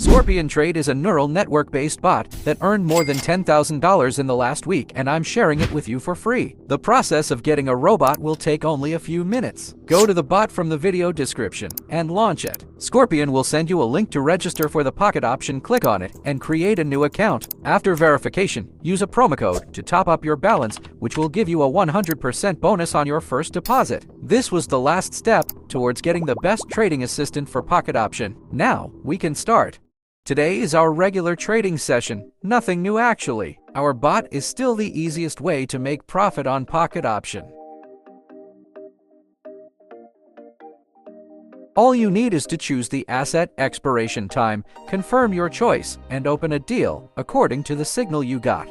Scorpion Trade is a neural network-based bot that earned more than $10,000 in the last week, and I'm sharing it with you for free. The process of getting a robot will take only a few minutes. Go to the bot from the video description and launch it. Scorpion will send you a link to register for the Pocket Option. Click on it and create a new account. After verification, use a promo code to top up your balance, which will give you a 100% bonus on your first deposit. This was the last step towards getting the best trading assistant for Pocket Option. Now, we can start. Today is our regular trading session. Nothing new actually. Our bot is still the easiest way to make profit on Pocket Option. All you need is to choose the asset expiration time, confirm your choice, and open a deal according to the signal you got.